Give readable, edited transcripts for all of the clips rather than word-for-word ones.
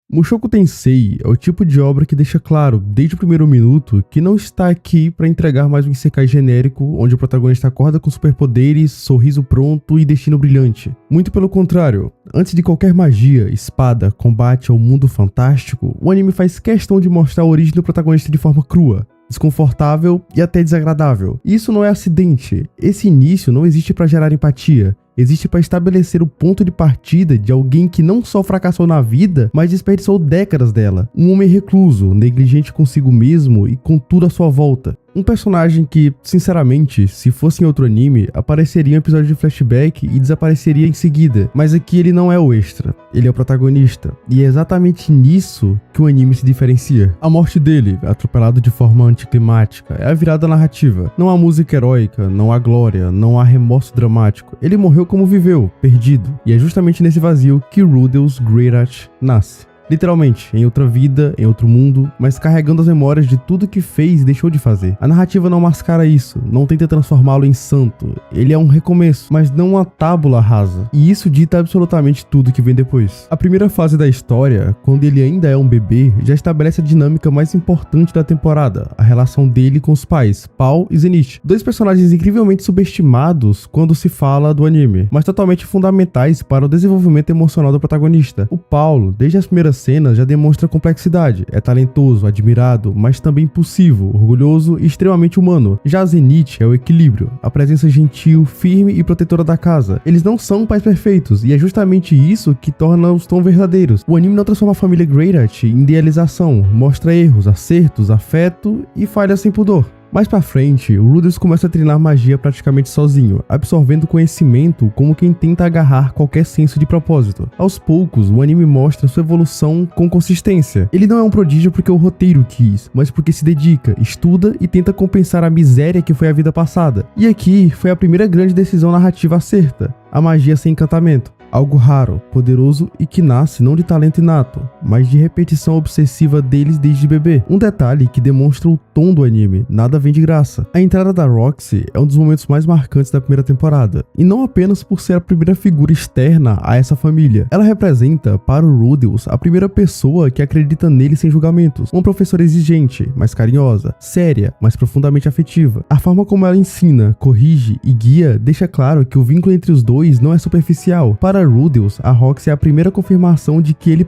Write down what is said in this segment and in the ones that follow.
Mushoku Tensei é o tipo de obra que deixa claro, desde o primeiro minuto, que não está aqui para entregar mais um isekai genérico, onde o protagonista acorda com superpoderes, sorriso pronto e destino brilhante. Muito pelo contrário, antes de qualquer magia, espada, combate ou mundo fantástico, o anime faz questão de mostrar a origem do protagonista de forma crua, desconfortável e até desagradável. E isso não é acidente, esse início não existe para gerar empatia. Existe para estabelecer o ponto de partida de alguém que não só fracassou na vida, mas desperdiçou décadas dela. Um homem recluso, negligente consigo mesmo e com tudo à sua volta. Um personagem que, sinceramente, se fosse em outro anime, apareceria em um episódio de flashback e desapareceria em seguida. Mas aqui ele não é o extra, ele é o protagonista. E é exatamente nisso que o anime se diferencia. A morte dele, atropelado de forma anticlimática, é a virada narrativa. Não há música heróica, não há glória, não há remorso dramático. Ele morreu como viveu, perdido. E é justamente nesse vazio que Rudeus Greatheart nasce. Literalmente, em outra vida, em outro mundo, mas carregando as memórias de tudo que fez e deixou de fazer. A narrativa não mascara isso, não tenta transformá-lo em santo. Ele é um recomeço, mas não uma tábula rasa. E isso dita absolutamente tudo que vem depois. A primeira fase da história, quando ele ainda é um bebê, já estabelece a dinâmica mais importante da temporada, a relação dele com os pais, Paul e Zenith. Dois personagens incrivelmente subestimados quando se fala do anime, mas totalmente fundamentais para o desenvolvimento emocional do protagonista. O Paul, desde as primeiras cenas, já demonstra complexidade. É talentoso, admirado, mas também impulsivo, orgulhoso e extremamente humano. Já a Zenith é o equilíbrio, a presença gentil, firme e protetora da casa. Eles não são pais perfeitos, e é justamente isso que torna-os tão verdadeiros. O anime não transforma a família Greatheart em idealização, mostra erros, acertos, afeto e falhas sem pudor. Mais pra frente, o Rudeus começa a treinar magia praticamente sozinho, absorvendo conhecimento como quem tenta agarrar qualquer senso de propósito. Aos poucos, o anime mostra sua evolução com consistência. Ele não é um prodígio porque o roteiro quis, mas porque se dedica, estuda e tenta compensar a miséria que foi a vida passada. E aqui foi a primeira grande decisão narrativa acerta, a magia sem encantamento. Algo raro, poderoso e que nasce não de talento inato, mas de repetição obsessiva deles desde bebê. Um detalhe que demonstra o tom do anime, nada vem de graça. A entrada da Roxy é um dos momentos mais marcantes da primeira temporada, e não apenas por ser a primeira figura externa a essa família. Ela representa, para o Rudeus, a primeira pessoa que acredita nele sem julgamentos. Uma professora exigente, mas carinhosa, séria, mas profundamente afetiva. A forma como ela ensina, corrige e guia deixa claro que o vínculo entre os dois não é superficial. Para Rudeus, a Roxy é a primeira confirmação de que ele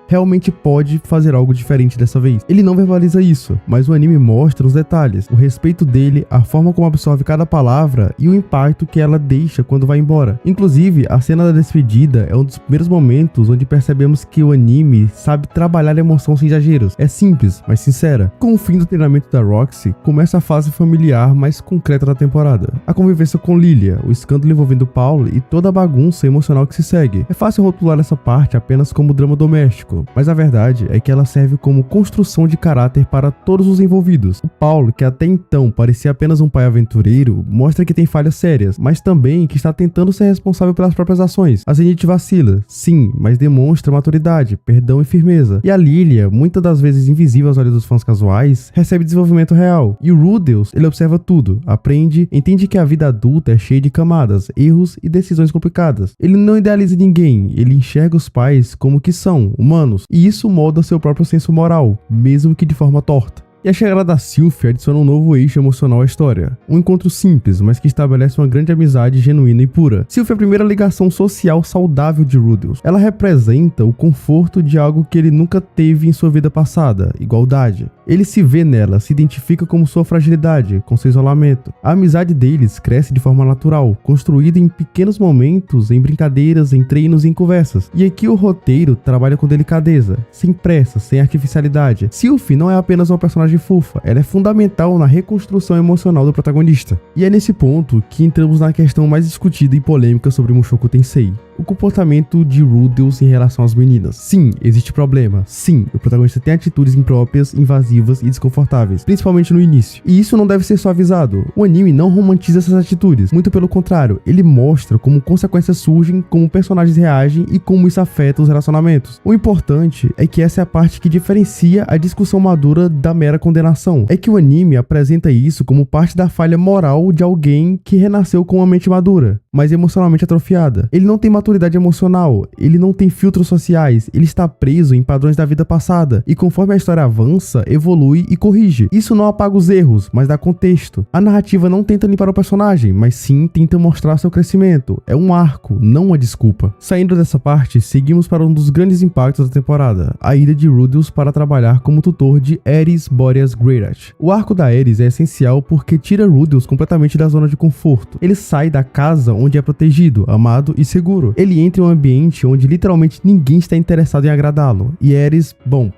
realmente pode fazer algo diferente dessa vez. Ele não verbaliza isso, mas o anime mostra os detalhes, o respeito dele, a forma como absorve cada palavra e o impacto que ela deixa quando vai embora. Inclusive, a cena da despedida é um dos primeiros momentos onde percebemos que o anime sabe trabalhar a emoção sem exageros. É simples, mas sincera. Com o fim do treinamento da Roxy, começa a fase familiar mais concreta da temporada. A convivência com Lilia, o escândalo envolvendo Paul e toda a bagunça emocional que se segue. É fácil rotular essa parte apenas como drama doméstico, mas a verdade é que ela serve como construção de caráter para todos os envolvidos. O Paul, que até então parecia apenas um pai aventureiro, mostra que tem falhas sérias, mas também que está tentando ser responsável pelas próprias ações. A Zenith vacila, sim, mas demonstra maturidade, perdão e firmeza. E a Lilia, muitas das vezes invisível aos olhos dos fãs casuais, recebe desenvolvimento real. E o Rudeus, ele observa tudo, aprende, entende que a vida adulta é cheia de camadas, erros e decisões complicadas. Ele não idealiza ninguém, ele enxerga os pais como que são, humanos, e isso molda seu próprio senso moral, mesmo que de forma torta. E a chegada da Sylphie adiciona um novo eixo emocional à história. Um encontro simples, mas que estabelece uma grande amizade genuína e pura. Sylphie é a primeira ligação social saudável de Rudeus. Ela representa o conforto de algo que ele nunca teve em sua vida passada, igualdade. Ele se vê nela, se identifica como sua fragilidade, com seu isolamento. A amizade deles cresce de forma natural, construída em pequenos momentos, em brincadeiras, em treinos e em conversas. E aqui o roteiro trabalha com delicadeza, sem pressa, sem artificialidade. Sylphie não é apenas uma personagem fofa, ela é fundamental na reconstrução emocional do protagonista. E é nesse ponto que entramos na questão mais discutida e polêmica sobre Mushoku Tensei. O comportamento de Rudeus em relação às meninas. Sim, existe problema. Sim, o protagonista tem atitudes impróprias, invasivas e desconfortáveis, principalmente no início. E isso não deve ser suavizado. O anime não romantiza essas atitudes. Muito pelo contrário, ele mostra como consequências surgem, como personagens reagem e como isso afeta os relacionamentos. O importante é que essa é a parte que diferencia a discussão madura da mera mera condenação. É que o anime apresenta isso como parte da falha moral de alguém que renasceu com uma mente madura, mas emocionalmente atrofiada. Ele não tem maturidade emocional, ele não tem filtros sociais, ele está preso em padrões da vida passada, e conforme a história avança, evolui e corrige. Isso não apaga os erros, mas dá contexto. A narrativa não tenta limpar o personagem, mas sim tenta mostrar seu crescimento. É um arco, não uma desculpa. Saindo dessa parte, seguimos para um dos grandes impactos da temporada, a ida de Rudeus para trabalhar como tutor de Aerys Boreas Greyrat. O arco da Aerys é essencial porque tira Rudeus completamente da zona de conforto. Ele sai da casa onde é protegido, amado e seguro. Ele entra em um ambiente onde literalmente ninguém está interessado em agradá-lo. E Aerys, bom,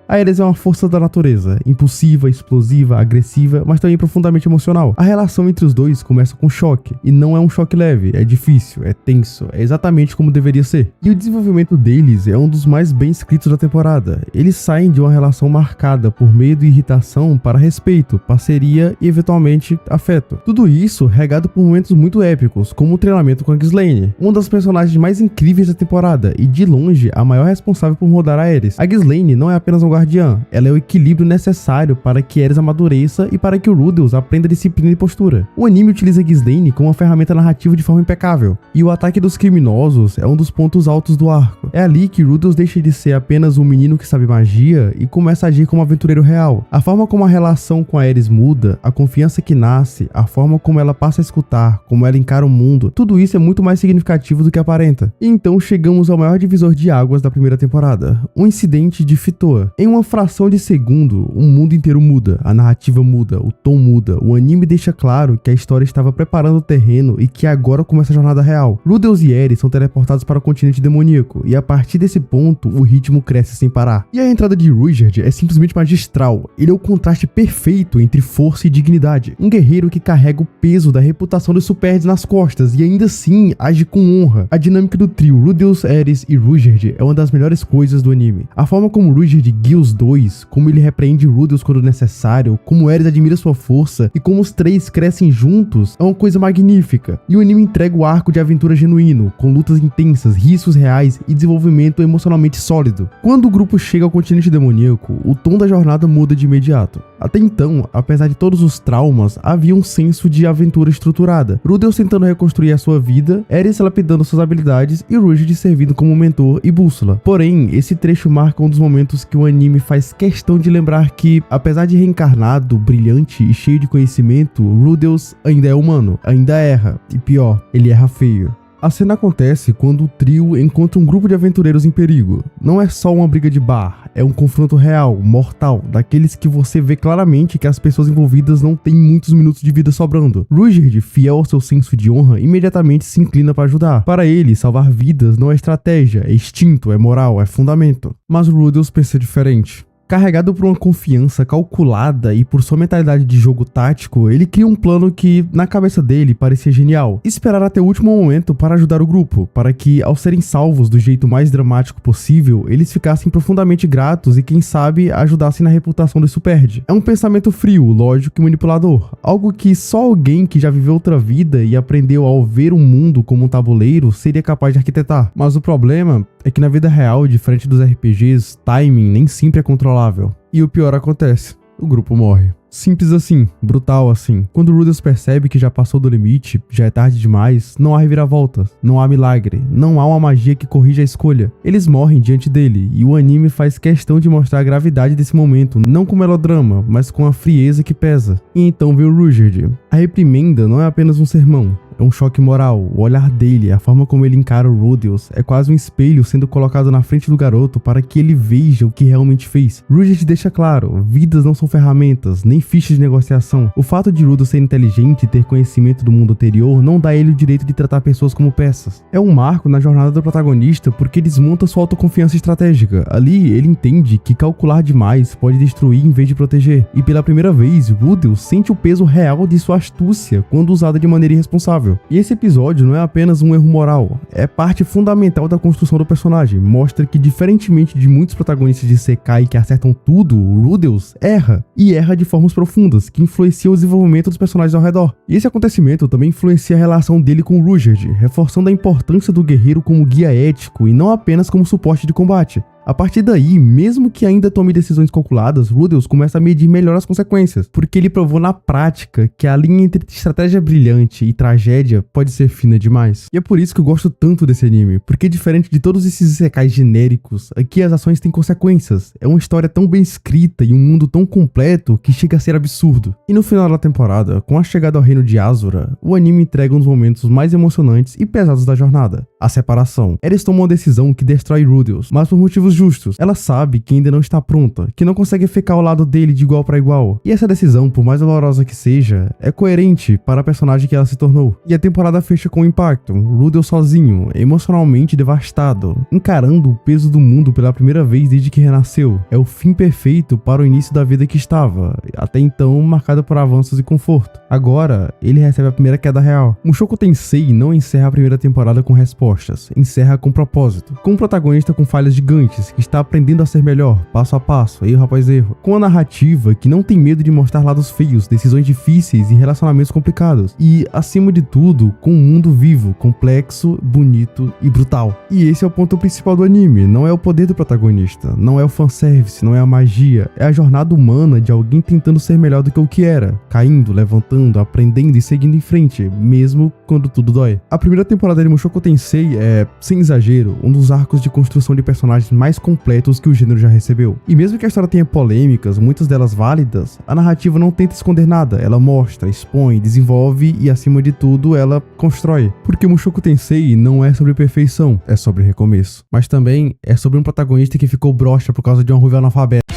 a Aerys é uma força da natureza, impulsiva, explosiva, agressiva, mas também profundamente emocional. A relação entre os dois começa com choque, e não é um choque leve, é difícil, é tenso, é exatamente como deveria ser. E o desenvolvimento deles é um dos mais bem escritos da temporada. Eles saem de uma relação marcada por medo e irritação para respeito, parceria e eventualmente afeto. Tudo isso regado por momentos muito épicos, como o treinamento com a Ghislaine, uma das personagens mais incríveis da temporada e de longe a maior responsável por mudar a Aerys. A Ghislaine não é apenas um guardiã, ela é o equilíbrio necessário para que Aerys amadureça e para que o Rudeus aprenda disciplina e postura. O anime utiliza a Ghislaine como uma ferramenta narrativa de forma impecável, e o ataque dos criminosos é um dos pontos altos do arco. É ali que Rudeus deixa de ser apenas um menino que sabe magia e começa a agir como um aventureiro real. A forma como a relação com a Aerys muda, a confiança que nasce, a forma como ela passa a escutar, como ela encara o mundo, tudo isso é muito mais significativo do que aparenta. E então chegamos ao maior divisor de águas da primeira temporada, um incidente de Fitoa. Em uma fração de segundo, o mundo inteiro muda, a narrativa muda, o tom muda, o anime deixa claro que a história estava preparando o terreno e que agora começa a jornada real. Rudeus e Aerys são teleportados para o continente demoníaco, e a partir desse ponto, o ritmo cresce sem parar. E a entrada de Ruijerd é simplesmente magistral, ele é o contraste perfeito entre força e dignidade. Um guerreiro que carrega o peso da reputação dos Superds nas costas e ainda assim age com honra. A dinâmica do trio Rudeus, Aerys e Ruijerd é uma das melhores coisas do anime. A forma como Ruijerd guia os dois, como ele repreende Rudeus quando necessário, como Aerys admira sua força e como os três crescem juntos é uma coisa magnífica. E o anime entrega o arco de aventura genuíno, com lutas intensas, riscos reais e desenvolvimento emocionalmente sólido. Quando o grupo chega ao continente demoníaco, o tom da jornada muda de imediato. Até então, apesar de todos os traumas, havia um senso de aventura estruturada. Rudeus tentando reconstruir a sua vida, Aerys lapidando suas habilidades e Ruijerd servindo como mentor e bússola. Porém, esse trecho marca um dos momentos que o anime faz questão de lembrar que, apesar de reencarnado, brilhante e cheio de conhecimento, Rudeus ainda é humano, ainda erra, e pior, ele erra feio. A cena acontece quando o trio encontra um grupo de aventureiros em perigo. Não é só uma briga de bar, é um confronto real, mortal, daqueles que você vê claramente que as pessoas envolvidas não têm muitos minutos de vida sobrando. Ruijerd, fiel ao seu senso de honra, imediatamente se inclina para ajudar. Para ele, salvar vidas não é estratégia, é instinto, é moral, é fundamento. Mas Rudeus pensa diferente. Carregado por uma confiança calculada e por sua mentalidade de jogo tático, ele cria um plano que, na cabeça dele, parecia genial. Esperar até o último momento para ajudar o grupo, para que, ao serem salvos do jeito mais dramático possível, eles ficassem profundamente gratos e, quem sabe, ajudassem na reputação do Superd. É um pensamento frio, lógico e manipulador, algo que só alguém que já viveu outra vida e aprendeu a ver o mundo como um tabuleiro seria capaz de arquitetar. Mas o problema é que na vida real, diferente dos RPGs, timing nem sempre é controlável. E o pior acontece, o grupo morre. Simples assim, brutal assim. Quando Rudeus percebe que já passou do limite, já é tarde demais, não há reviravolta, não há milagre, não há uma magia que corrija a escolha. Eles morrem diante dele, e o anime faz questão de mostrar a gravidade desse momento, não com melodrama, mas com a frieza que pesa. E então vem o Ruijerd. A reprimenda não é apenas um sermão, é um choque moral. O olhar dele, a forma como ele encara o Rudeus, é quase um espelho sendo colocado na frente do garoto para que ele veja o que realmente fez. Ruijerd deixa claro, vidas não são ferramentas, nem fichas de negociação. O fato de Rudeus ser inteligente e ter conhecimento do mundo anterior não dá a ele o direito de tratar pessoas como peças. É um marco na jornada do protagonista porque desmonta sua autoconfiança estratégica. Ali, ele entende que calcular demais pode destruir em vez de proteger. E pela primeira vez, Rudeus sente o peso real de sua astúcia quando usada de maneira irresponsável. E esse episódio não é apenas um erro moral, é parte fundamental da construção do personagem. Mostra que, diferentemente de muitos protagonistas de Sekai que acertam tudo, Rudeus erra, e erra de formas profundas, que influenciam o desenvolvimento dos personagens ao redor. E esse acontecimento também influencia a relação dele com Ruijerd, reforçando a importância do guerreiro como guia ético e não apenas como suporte de combate. A partir daí, mesmo que ainda tome decisões calculadas, Rudels começa a medir melhor as consequências, porque ele provou na prática que a linha entre estratégia brilhante e tragédia pode ser fina demais. E é por isso que eu gosto tanto desse anime, porque diferente de todos esses isekais genéricos, aqui as ações têm consequências. É uma história tão bem escrita e um mundo tão completo que chega a ser absurdo. E no final da temporada, com a chegada ao reino de Azura, o anime entrega um dos momentos mais emocionantes e pesados da jornada: a separação. Eris toma uma decisão que destrói Rudels, mas por motivos justos. Ela sabe que ainda não está pronta, que não consegue ficar ao lado dele de igual para igual. E essa decisão, por mais dolorosa que seja, é coerente para a personagem que ela se tornou. E a temporada fecha com impacto. Rudels sozinho, emocionalmente devastado, encarando o peso do mundo pela primeira vez desde que renasceu. É o fim perfeito para o início da vida que estava, até então marcado por avanços e conforto. Agora, ele recebe a primeira queda real. Mushoku Tensei não encerra a primeira temporada com respostas, encerra com propósito. Com um protagonista com falhas gigantes, que está aprendendo a ser melhor, passo a passo, erro após erro. Com a narrativa que não tem medo de mostrar lados feios, decisões difíceis e relacionamentos complicados. E, acima de tudo, com um mundo vivo, complexo, bonito e brutal. E esse é o ponto principal do anime, não é o poder do protagonista, não é o fanservice, não é a magia, é a jornada humana de alguém tentando ser melhor do que o que era, caindo, levantando, aprendendo e seguindo em frente, mesmo quando tudo dói. A primeira temporada de Mushoku Tensei é, sem exagero, um dos arcos de construção de personagens mais completos que o gênero já recebeu. E mesmo que a história tenha polêmicas, muitas delas válidas, a narrativa não tenta esconder nada, ela mostra, expõe, desenvolve e, acima de tudo, ela constrói. Porque Mushoku Tensei não é sobre perfeição, é sobre recomeço. Mas também é sobre um protagonista que ficou broxa por causa de uma ruiva analfabeta.